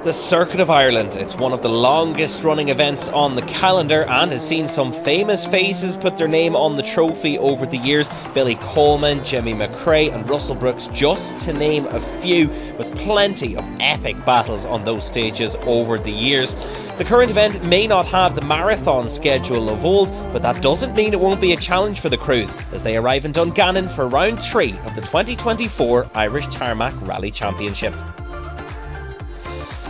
The Circuit of Ireland. It's one of the longest running events on the calendar and has seen some famous faces put their name on the trophy over the years. Billy Coleman, Jimmy McRae and Russell Brooks, just to name a few, with plenty of epic battles on those stages over the years. The current event may not have the marathon schedule of old, but that doesn't mean it won't be a challenge for the crews as they arrive in Dungannon for round 3 of the 2024 Irish Tarmac Rally Championship.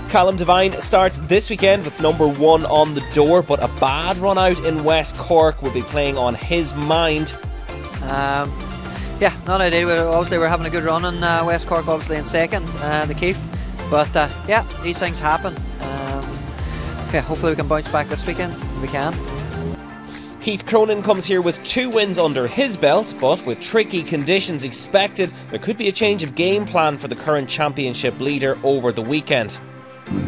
Callum Devine starts this weekend with number 1 on the door, but a bad run out in West Cork will be playing on his mind. Yeah, not ideal. Obviously we're having a good run in West Cork, obviously in second, the Keith. But yeah, these things happen. Yeah, hopefully we can bounce back this weekend. We can. Keith Cronin comes here with 2 wins under his belt, but with tricky conditions expected, there could be a change of game plan for the current championship leader over the weekend.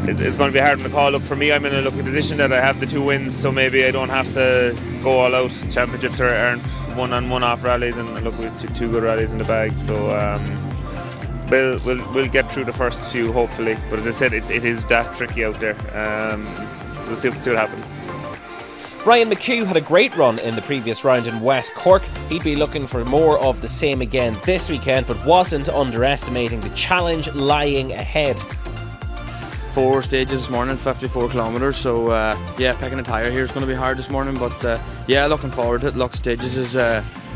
It's going to be hard on the call. Look, for me, I'm in a lucky position that I have the 2 wins, so maybe I don't have to go all out. Championships aren't one-on-one-off rallies, and look, we have 2 good rallies in the bag, so we'll get through the first few, hopefully. But as I said, it is that tricky out there, so we'll see what happens. Ryan McHugh had a great run in the previous round in West Cork. He'd be looking for more of the same again this weekend, but wasn't underestimating the challenge lying ahead. 4 stages this morning, 54 kilometres, so yeah, picking a tyre here is going to be hard this morning, but yeah, looking forward to it. Lots of stages is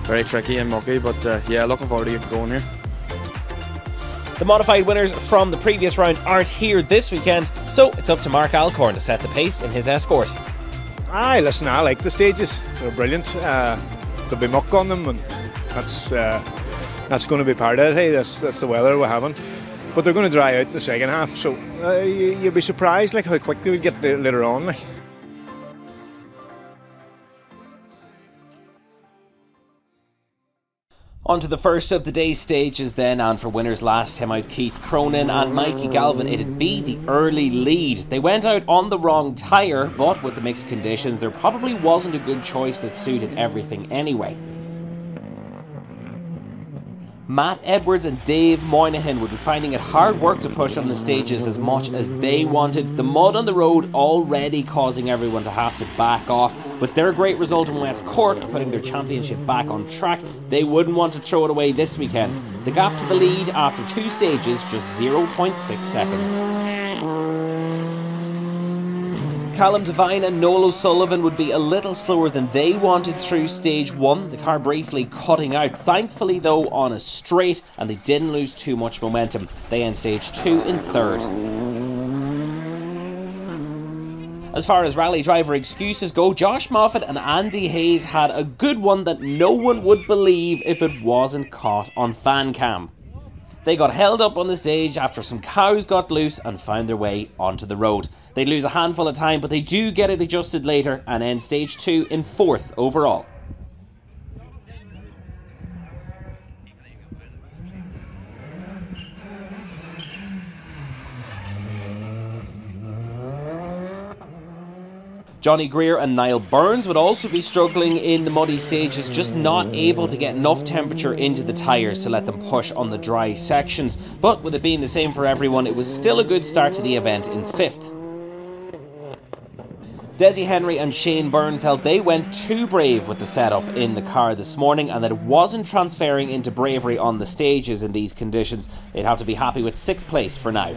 very tricky and mucky, but yeah, looking forward to getting going here. The modified winners from the previous round aren't here this weekend, so it's up to Mark Alcorn to set the pace in his escort. Aye, listen, I like the stages. They're brilliant. There'll be muck on them, and that's going to be part of it. Hey, that's the weather we're having. But they're going to dry out in the second half, so you'll be surprised like how quick they would get later on. Like. On to the first of the day's stages then, and for winners last time out, Keith Cronin and Mikey Galvin, it'd be the early lead. They went out on the wrong tyre, but with the mixed conditions, there probably wasn't a good choice that suited everything anyway. Matt Edwards and Dave Moynihan would be finding it hard work to push on the stages as much as they wanted. The mud on the road already causing everyone to have to back off. With their great result in West Cork, putting their championship back on track, they wouldn't want to throw it away this weekend. The gap to the lead after 2 stages, just 0.6 seconds. Callum Devine and Noel O'Sullivan would be a little slower than they wanted through stage 1, the car briefly cutting out, thankfully though on a straight, and they didn't lose too much momentum. They end stage 2 in 3rd. As far as rally driver excuses go, Josh Moffat and Andy Hayes had a good one that no one would believe if it wasn't caught on fan cam. They got held up on the stage after some cows got loose and found their way onto the road. They lose a handful of time, but they do get it adjusted later and end stage 2 in 4th overall. Johnny Greer and Niall Burns would also be struggling in the muddy stages, just not able to get enough temperature into the tyres to let them push on the dry sections. But with it being the same for everyone, it was still a good start to the event in 5th. Desi Henry and Shane Byrne felt they went too brave with the setup in the car this morning and that it wasn't transferring into bravery on the stages in these conditions. They'd have to be happy with 6th place for now.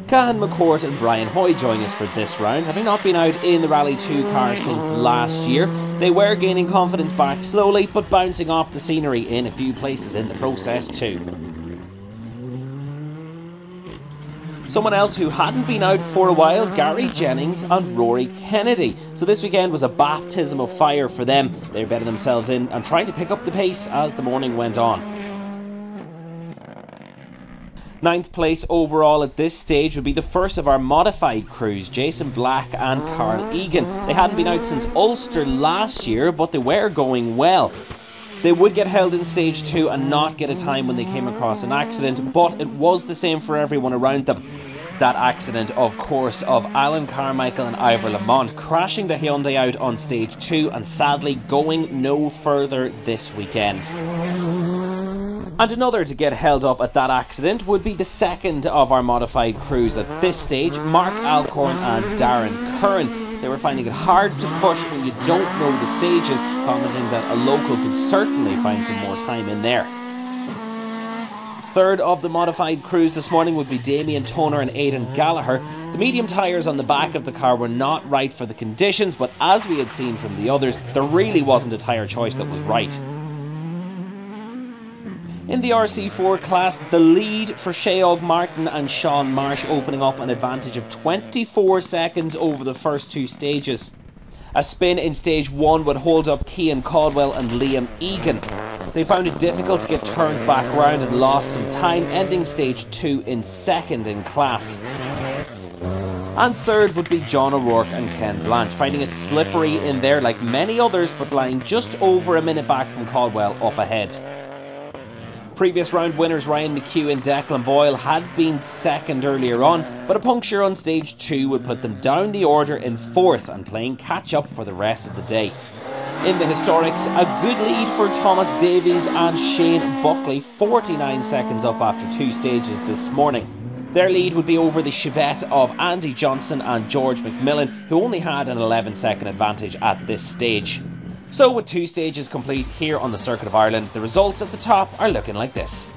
Cahan McCourt and Brian Hoy join us for this round, having not been out in the Rally 2 car since last year. They were gaining confidence back slowly, but bouncing off the scenery in a few places in the process too. Someone else who hadn't been out for a while, Gary Jennings and Rory Kennedy. So this weekend was a baptism of fire for them. They were bedding themselves in and trying to pick up the pace as the morning went on. 9th place overall at this stage would be the first of our modified crews, Jason Black and Carl Egan. They hadn't been out since Ulster last year, but they were going well. They would get held in stage 2 and not get a time when they came across an accident, but it was the same for everyone around them. That accident, of course, of Alan Carmichael and Ivor Lamont crashing the Hyundai out on stage 2 and sadly going no further this weekend. And another to get held up at that accident would be the second of our modified crews at this stage, Mark Alcorn and Darren Curran. They were finding it hard to push when you don't know the stages, commenting that a local could certainly find some more time in there. Third of the modified crews this morning would be Damien Toner and Aidan Gallagher. The medium tyres on the back of the car were not right for the conditions, but as we had seen from the others, there really wasn't a tyre choice that was right. In the RC4 class, the lead for Sheog Martin and Sean Marsh opening up an advantage of 24 seconds over the first two stages. A spin in stage 1 would hold up Cian Caldwell and Liam Egan. They found it difficult to get turned back round and lost some time, ending stage 2 in second in class. And third would be John O'Rourke and Ken Blanche, finding it slippery in there like many others, but lying just over a minute back from Caldwell up ahead. Previous round winners Ryan McHugh and Declan Boyle had been second earlier on, but a puncture on stage 2 would put them down the order in fourth and playing catch up for the rest of the day. In the historics, a good lead for Thomas Davies and Shane Buckley, 49 seconds up after 2 stages this morning. Their lead would be over the Chevette of Andy Johnson and George McMillan, who only had an 11-second advantage at this stage. So with 2 stages complete here on the Circuit of Ireland, the results at the top are looking like this.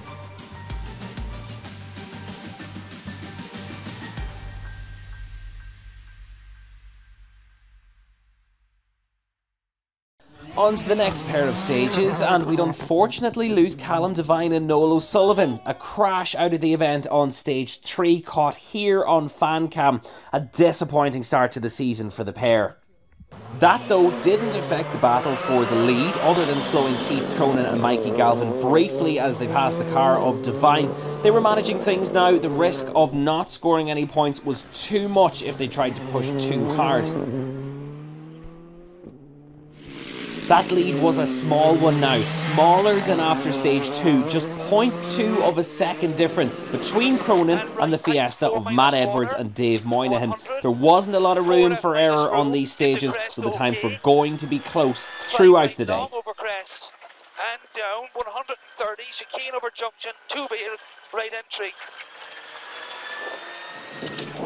On to the next pair of stages, and we'd unfortunately lose Callum Devine and Noel O'Sullivan. A crash out of the event on stage 3 caught here on fan cam. A disappointing start to the season for the pair. That though didn't affect the battle for the lead, other than slowing Keith Cronin and Mikey Galvin briefly as they passed the car of Devine. They were managing things now. The risk of not scoring any points was too much if they tried to push too hard. That lead was a small one now, smaller than after stage 2, just 0.2 of a second difference between Cronin and the Fiesta of Matt Edwards and Dave Moynihan. There wasn't a lot of room for error on these stages, so the times were going to be close throughout the day. And down 130, chicane over junction, 2 wheels, right entry.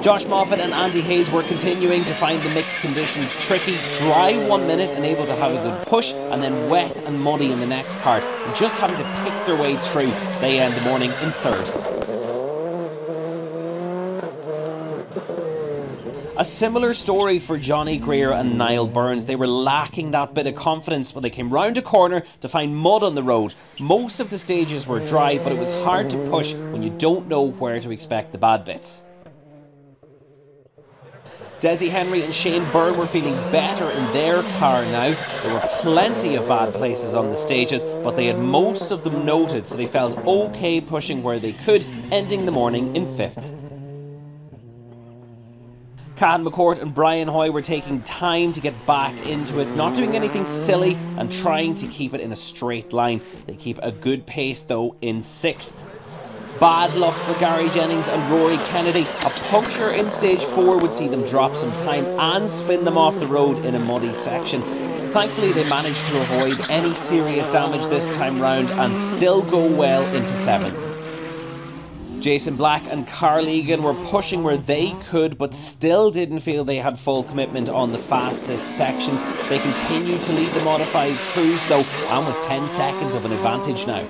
Josh Moffat and Andy Hayes were continuing to find the mixed conditions tricky. Dry 1 minute and able to have a good push, and then wet and muddy in the next part, and just having to pick their way through. They end the morning in third. A similar story for Johnny Greer and Niall Burns. They were lacking that bit of confidence when they came round a corner to find mud on the road. Most of the stages were dry, but it was hard to push when you don't know where to expect the bad bits. Desi Henry and Shane Byrne were feeling better in their car now. There were plenty of bad places on the stages, but they had most of them noted, so they felt okay pushing where they could, ending the morning in 5th. Cahan McCourt and Brian Hoy were taking time to get back into it, not doing anything silly and trying to keep it in a straight line. They keep a good pace though in 6th. Bad luck for Gary Jennings and Rory Kennedy. A puncture in stage 4 would see them drop some time and spin them off the road in a muddy section. Thankfully they managed to avoid any serious damage this time round and still go well into 7th. Jason Black and Carl Egan were pushing where they could, but still didn't feel they had full commitment on the fastest sections. They continued to lead the modified crews though, and with 10 seconds of an advantage now.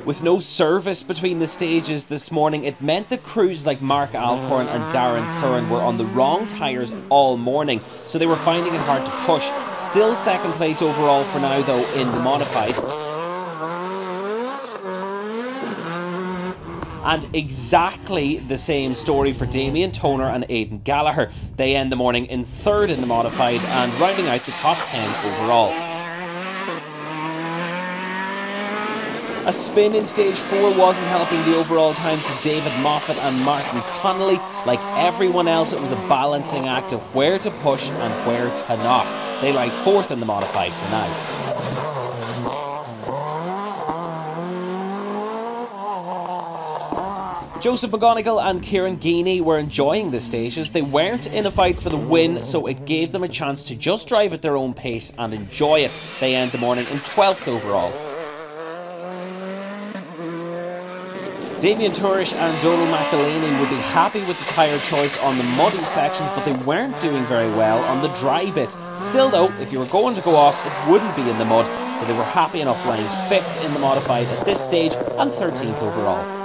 With no service between the stages this morning, it meant that crews like Mark Alcorn and Darren Curran were on the wrong tyres all morning, so they were finding it hard to push. Still second place overall for now though in the modified. And exactly the same story for Damien Toner and Aidan Gallagher. They end the morning in 3rd in the modified and rounding out the top 10 overall. A spin in stage 4 wasn't helping the overall time for David Moffat and Martin Connolly. Like everyone else, it was a balancing act of where to push and where to not. They lie 4th in the modified for now. Joseph McGonigal and Kieran Geeney were enjoying the stages. They weren't in a fight for the win, so it gave them a chance to just drive at their own pace and enjoy it. They end the morning in 12th overall. Damien Tourish and Donal McElhaney would be happy with the tyre choice on the muddy sections, but they weren't doing very well on the dry bits. Still though, if you were going to go off, it wouldn't be in the mud, so they were happy enough lying 5th in the modified at this stage and 13th overall.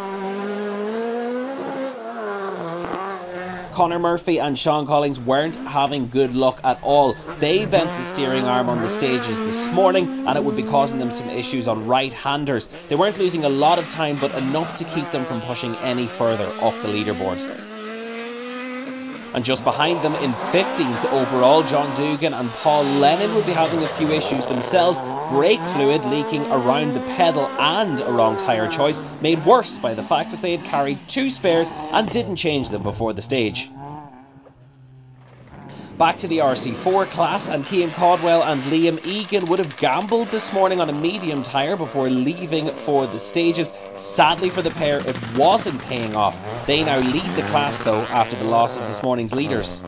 Conor Murphy and Sean Collins weren't having good luck at all. They bent the steering arm on the stages this morning and it would be causing them some issues on right-handers. They weren't losing a lot of time, but enough to keep them from pushing any further up the leaderboard. And just behind them in 15th overall, John Dugan and Paul Lennon would be having a few issues themselves. Brake fluid leaking around the pedal and a wrong tyre choice, made worse by the fact that they had carried 2 spares and didn't change them before the stage. Back to the RC4 class, and Cian Caldwell and Liam Egan would have gambled this morning on a medium tyre before leaving for the stages. Sadly for the pair, it wasn't paying off. They now lead the class though after the loss of this morning's leaders.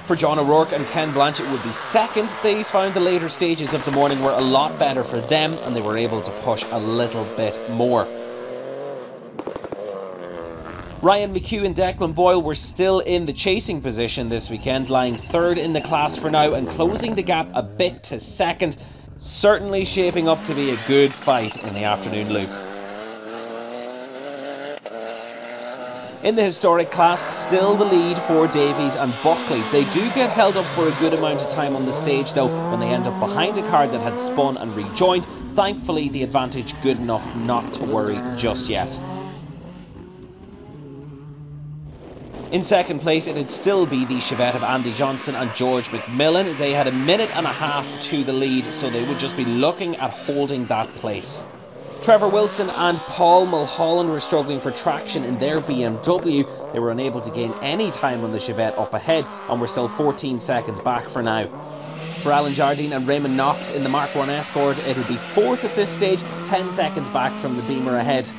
For John O'Rourke and Ken Blanchett would be second. They found the later stages of the morning were a lot better for them and they were able to push a little bit more. Ryan McHugh and Declan Boyle were still in the chasing position this weekend, lying 3rd in the class for now and closing the gap a bit to 2nd. Certainly shaping up to be a good fight in the afternoon loop. In the historic class, still the lead for Davies and Buckley. They do get held up for a good amount of time on the stage though when they end up behind a car that had spun and rejoined. Thankfully the advantage good enough not to worry just yet. In second place, it'd still be the Chevette of Andy Johnson and George McMillan. They had a minute and a half to the lead, so they would just be looking at holding that place. Trevor Wilson and Paul Mulholland were struggling for traction in their BMW. They were unable to gain any time on the Chevette up ahead and were still 14 seconds back for now. For Alan Jardine and Raymond Knox in the Mark 1 Escort, it would be 4th at this stage, 10 seconds back from the Beamer ahead.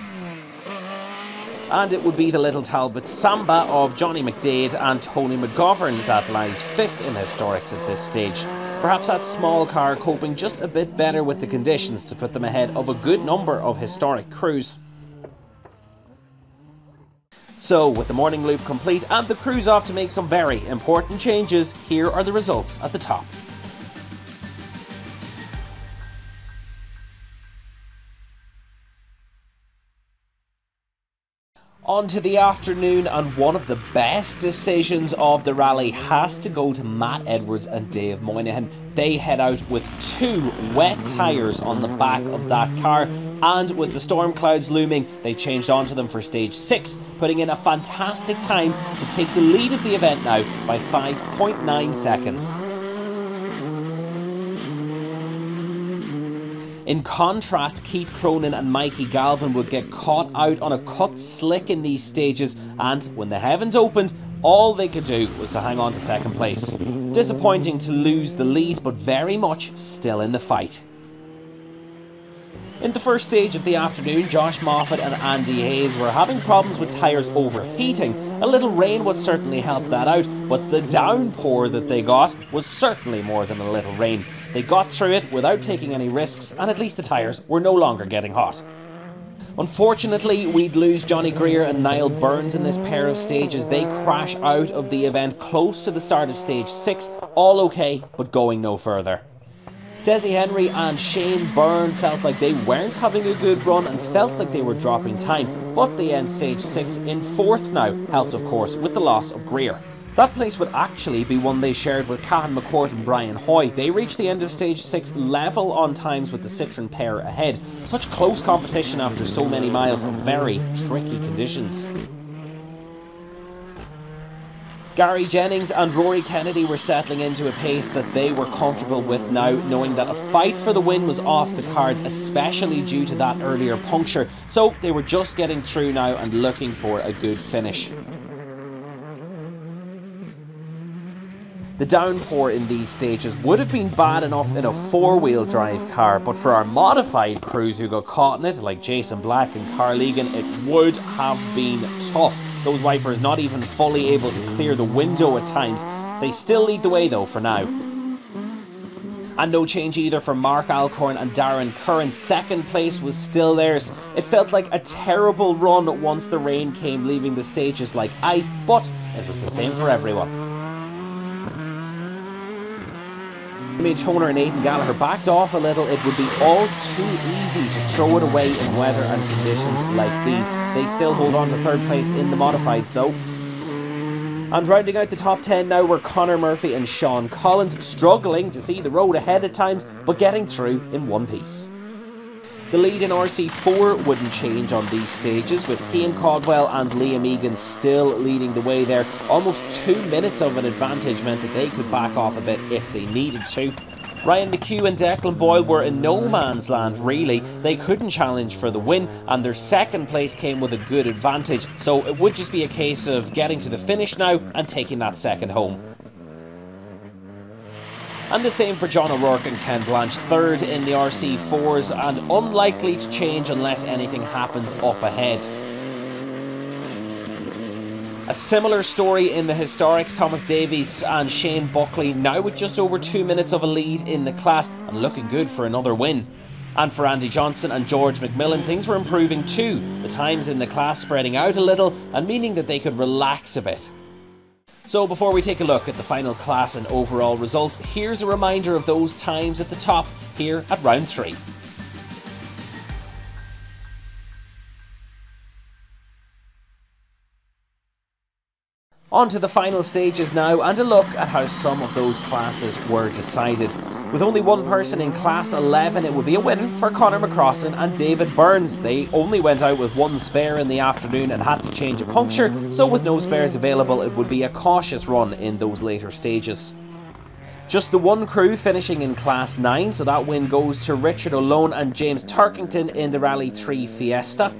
And it would be the Little Talbot Samba of Johnny McDade and Tony McGovern that lies 5th in historics at this stage. Perhaps that small car coping just a bit better with the conditions to put them ahead of a good number of historic crews. So, with the morning loop complete and the crews off to make some very important changes, here are the results at the top. On to the afternoon, and one of the best decisions of the rally has to go to Matt Edwards and Dave Moynihan. They head out with 2 wet tyres on the back of that car, and with the storm clouds looming, they changed onto them for stage 6, putting in a fantastic time to take the lead of the event now by 5.9 seconds. In contrast, Keith Cronin and Mikey Galvin would get caught out on a cut slick in these stages, and when the heavens opened, all they could do was to hang on to second place. Disappointing to lose the lead, but very much still in the fight. In the first stage of the afternoon, Josh Moffat and Andy Hayes were having problems with tyres overheating. A little rain would certainly help that out, but the downpour that they got was certainly more than a little rain. They got through it without taking any risks, and at least the tyres were no longer getting hot. Unfortunately, we'd lose Johnny Greer and Niall Burns in this pair of stages. They crash out of the event close to the start of stage 6, all okay, but going no further. Desi Henry and Shane Byrne felt like they weren't having a good run and felt like they were dropping time, but they end stage 6 in 4th now, helped of course with the loss of Greer. That place would actually be one they shared with Cahan McCourt and Brian Hoy. They reached the end of stage 6 level on times with the Citroen pair ahead. Such close competition after so many miles and very tricky conditions. Gary Jennings and Rory Kennedy were settling into a pace that they were comfortable with now, knowing that a fight for the win was off the cards, especially due to that earlier puncture. So they were just getting through now and looking for a good finish. The downpour in these stages would have been bad enough in a 4-wheel drive car, but for our modified crews who got caught in it, like Jason Black and Carl Egan, it would have been tough. Those wipers not even fully able to clear the window at times. They still lead the way though for now. And no change either for Mark Alcorn and Darren Curran. Second place was still theirs. It felt like a terrible run once the rain came, leaving the stages like ice, but it was the same for everyone. Jimmy Toner and Aidan Gallagher backed off a little. It would be all too easy to throw it away in weather and conditions like these. They still hold on to third place in the modifieds though. And rounding out the top 10 now were Conor Murphy and Sean Collins, struggling to see the road ahead at times, but getting through in one piece. The lead in RC4 wouldn't change on these stages, with Cian Caldwell and Liam Egan still leading the way there. Almost 2 minutes of an advantage meant that they could back off a bit if they needed to. Ryan McHugh and Declan Boyle were in no man's land really. They couldn't challenge for the win, and their second place came with a good advantage, so it would just be a case of getting to the finish now and taking that second home. And the same for John O'Rourke and Ken Blanche, third in the RC4s and unlikely to change unless anything happens up ahead. A similar story in the Historics, Thomas Davies and Shane Buckley now with just over 2 minutes of a lead in the class and looking good for another win. And for Andy Johnson and George McMillan, things were improving too, the times in the class spreading out a little and meaning that they could relax a bit. So before we take a look at the final class and overall results, here's a reminder of those times at the top here at round 3. On to the final stages now, and a look at how some of those classes were decided. With only one person in Class 11, it would be a win for Conor McCrossan and David Burns. They only went out with one spare in the afternoon and had to change a puncture, so with no spares available, it would be a cautious run in those later stages. Just the one crew finishing in Class 9, so that win goes to Richard O'Lone and James Turkington in the Rally 3 Fiesta.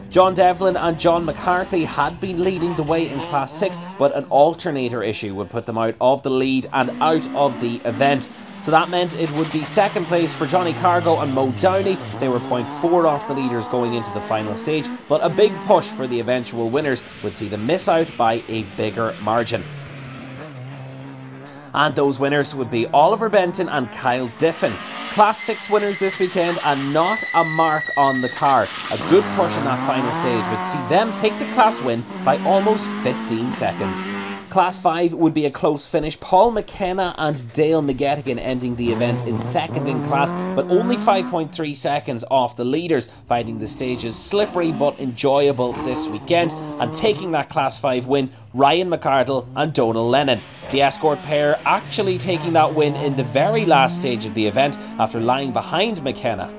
John Devlin and John McCarthy had been leading the way in Class 6, but an alternator issue would put them out of the lead and out of the event. So that meant it would be second place for Johnny Cargo and Mo Downey. They were 0.4 off the leaders going into the final stage, but a big push for the eventual winners would see them miss out by a bigger margin. And those winners would be Oliver Benton and Kyle Diffin. Class 6 winners this weekend and not a mark on the car. A good push in that final stage would see them take the class win by almost 15 seconds. Class 5 would be a close finish. Paul McKenna and Dale McGettigan ending the event in second in class, but only 5.3 seconds off the leaders, finding the stages slippery but enjoyable this weekend. And taking that Class 5 win, Ryan McArdle and Donal Lennon. The escort pair actually taking that win in the very last stage of the event after lying behind McKenna.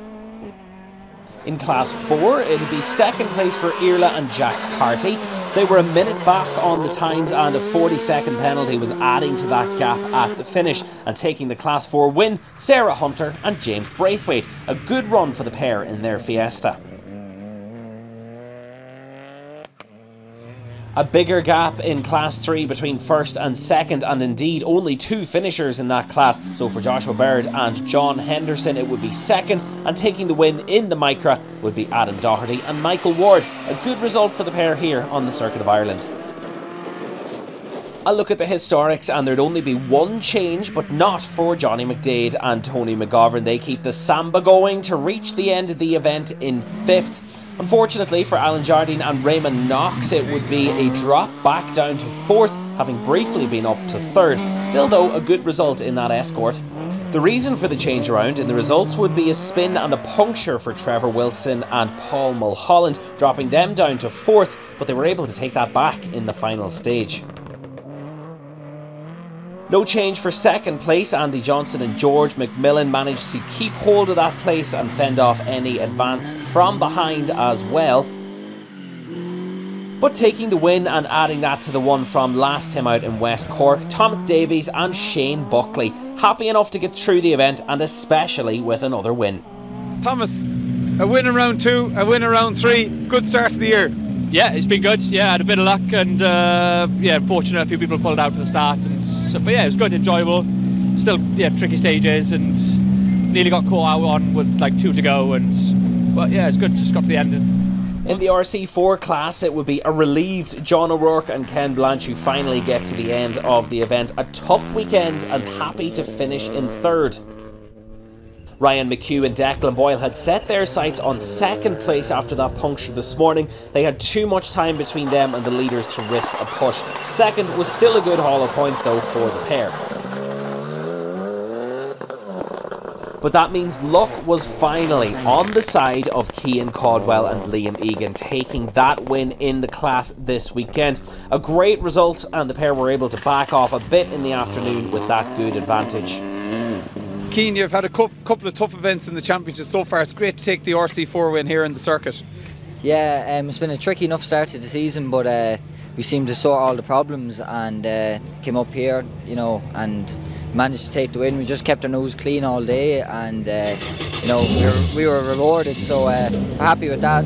In Class 4, it'd be second place for Irla and Jack Carty. They were a minute back on the times and a 40-second penalty was adding to that gap at the finish. And taking the Class 4 win, Sarah Hunter and James Braithwaite. A good run for the pair in their Fiesta. A bigger gap in Class 3 between first and second, and indeed only 2 finishers in that class. So for Joshua Baird and John Henderson it would be second, and taking the win in the Micra would be Adam Doherty and Michael Ward. A good result for the pair here on the Circuit of Ireland. A look at the Historics, and there'd only be one change, but not for Johnny McDade and Tony McGovern. They keep the Samba going to reach the end of the event in 5th. Unfortunately for Alan Jardine and Raymond Knox, it would be a drop back down to 4th, having briefly been up to 3rd. Still though, a good result in that escort. The reason for the change around in the results would be a spin and a puncture for Trevor Wilson and Paul Mulholland, dropping them down to 4th, but they were able to take that back in the final stage. No change for second place. Andy Johnson and George McMillan managed to keep hold of that place and fend off any advance from behind as well. But taking the win and adding that to the one from last time out in West Cork, Thomas Davies and Shane Buckley, happy enough to get through the event and especially with another win. Thomas, a win in round 2, a win in round 3, good start to the year. Yeah, it's been good. Yeah, I had a bit of luck and yeah, fortunate a few people pulled out to the start, and so, but yeah, it was good, enjoyable. Still, yeah, tricky stages and nearly got caught out on with like 2 to go, and but yeah, it's good. Just got to the end. In the RC4 class, it would be a relieved John O'Rourke and Ken Blanche who finally get to the end of the event. A tough weekend and happy to finish in third. Ryan McHugh and Declan Boyle had set their sights on second place after that puncture this morning. They had too much time between them and the leaders to risk a push. Second was still a good haul of points though for the pair. But that means luck was finally on the side of Cian Caldwell and Liam Egan, taking that win in the class this weekend. A great result, and the pair were able to back off a bit in the afternoon with that good advantage. Cian, you've had a couple of tough events in the championship so far. It's great to take the RC4 win here in the circuit. Yeah, it's been a tricky enough start to the season, but we seemed to sort all the problems and came up here, you know, and managed to take the win. We just kept our nose clean all day, and you know, we were rewarded, so we're happy with that.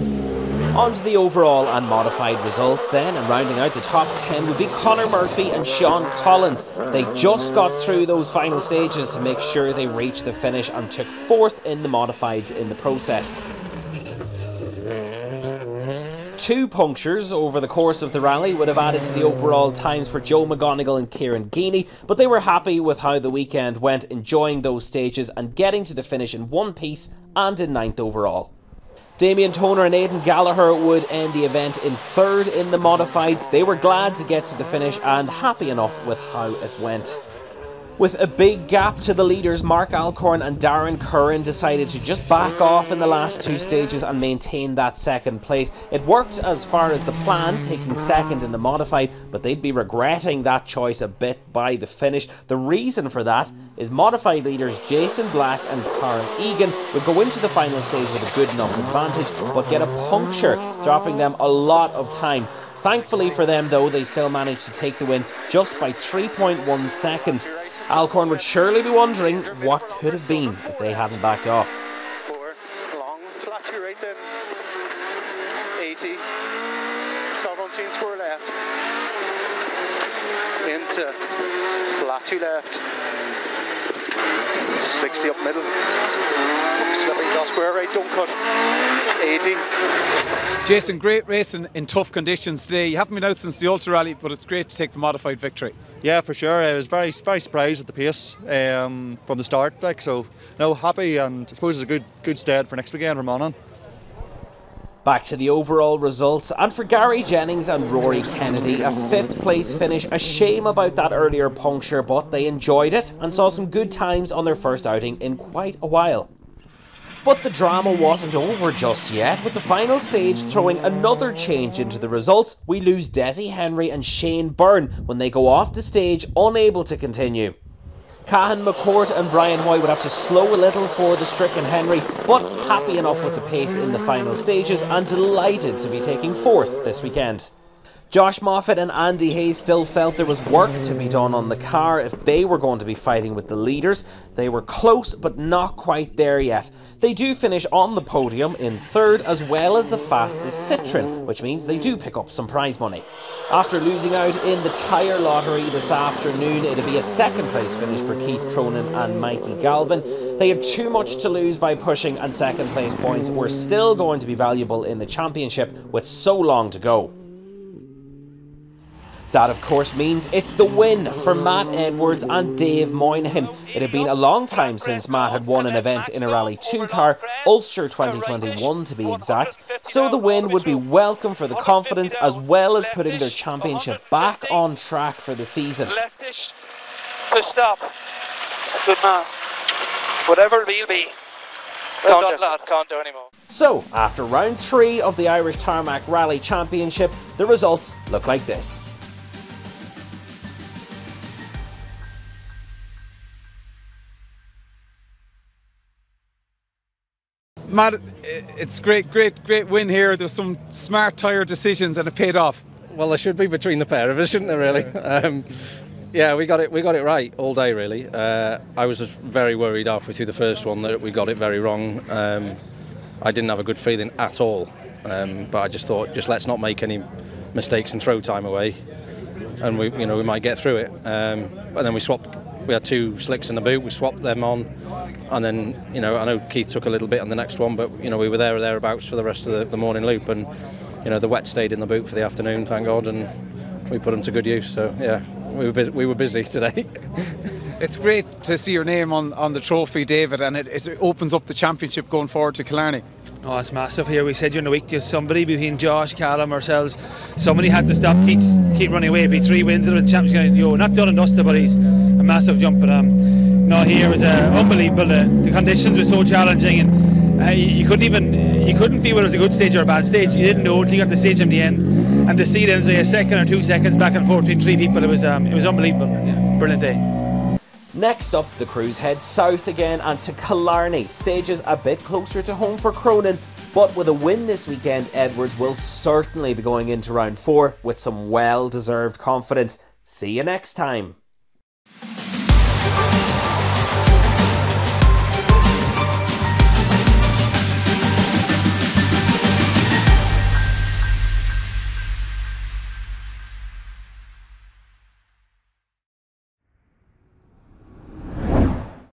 On to the overall and modified results then, and rounding out the top 10 would be Conor Murphy and Sean Collins. They just got through those final stages to make sure they reached the finish and took fourth in the modifieds in the process. 2 punctures over the course of the rally would have added to the overall times for Joe McGonigal and Kieran Geeney, but they were happy with how the weekend went, enjoying those stages and getting to the finish in one piece and in 9th overall. Damien Toner and Aidan Gallagher would end the event in 3rd in the modifieds. They were glad to get to the finish and happy enough with how it went. With a big gap to the leaders, Mark Alcorn and Darren Curran decided to just back off in the last 2 stages and maintain that second place. It worked as far as the plan, taking second in the modified, but they'd be regretting that choice a bit by the finish. The reason for that is modified leaders Jason Black and Karen Egan would go into the final stage with a good enough advantage, but get a puncture, dropping them a lot of time. Thankfully for them though, they still managed to take the win just by 3.1 seconds. Alcorn would surely be wondering what could have been if they hadn't backed off. 4, long, flat to right then. 80. Stop on scene, square left. Into flat to left. 60 up middle. Slipping square right, don't cut. 80. Jason, great racing in tough conditions today. You haven't been out since the Ultra Rally, but it's great to take the modified victory. Yeah, for sure. I was very surprised at the pace from the start. Like, so, no, happy, and I suppose it's a good stead for next weekend from on. Back to the overall results, and for Gary Jennings and Rory Kennedy, a 5th place finish. A shame about that earlier puncture, but they enjoyed it and saw some good times on their first outing in quite a while. But the drama wasn't over just yet. With the final stage throwing another change into the results, we lose Desi Henry and Shane Byrne when they go off the stage, unable to continue. Cahan McCourt and Brian Hoy would have to slow a little for the stricken Henry, but happy enough with the pace in the final stages and delighted to be taking 4th this weekend. Josh Moffat and Andy Hayes still felt there was work to be done on the car if they were going to be fighting with the leaders. They were close, but not quite there yet. They do finish on the podium in 3rd, as well as the fastest Citroen, which means they do pick up some prize money. After losing out in the tyre lottery this afternoon, it'll be a 2nd place finish for Keith Cronin and Mikey Galvin. They had too much to lose by pushing, and 2nd place points were still going to be valuable in the championship with so long to go. That of course means it's the win for Matt Edwards and Dave Moynihan. It had been a long time since Matt had won an event in a Rally 2 car, Ulster 2021 to be exact, so the win would be welcome for the confidence as well as putting their championship back on track for the season. Leftish to stop. Good man. Whatever it will be. Well done, lad. Can't do anymore. So, after round 3 of the Irish Tarmac Rally Championship, the results look like this. Matt, it's great win here. There was some smart tyre decisions and it paid off. Well, there should be between the pair of us, shouldn't there, really? Yeah, we got it right all day, really. I was just very worried halfway through the first one that we got it very wrong. I didn't have a good feeling at all, but I just thought, let's not make any mistakes and throw time away, and we might get through it. But then we swapped we had 2 slicks in the boot, we swapped them on, and then, you know, I know Keith took a little bit on the next one, but, you know, we were there or thereabouts for the rest of the morning loop, and, you know, the wet stayed in the boot for the afternoon, thank God, and we put them to good use. So yeah, we were busy today. It's great to see your name on the trophy, David, and it opens up the championship going forward to Killarney. Oh, it's massive here. We said during the week, just somebody between Josh, Callum, ourselves, somebody had to stop Keith running away. If he 3 wins in the championship, not done and dusted, but he's a massive jump. But no, here was unbelievable. The conditions were so challenging, and you couldn't feel whether it was a good stage or a bad stage. You didn't know until you got to the stage in the end, and to see them say a second or 2 seconds back and forth between 3 people, it was unbelievable. Yeah, brilliant day. Next up, the crews head south again and to Killarney. Stages a bit closer to home for Cronin, but with a win this weekend, Edwards will certainly be going into round 4 with some well-deserved confidence. See you next time.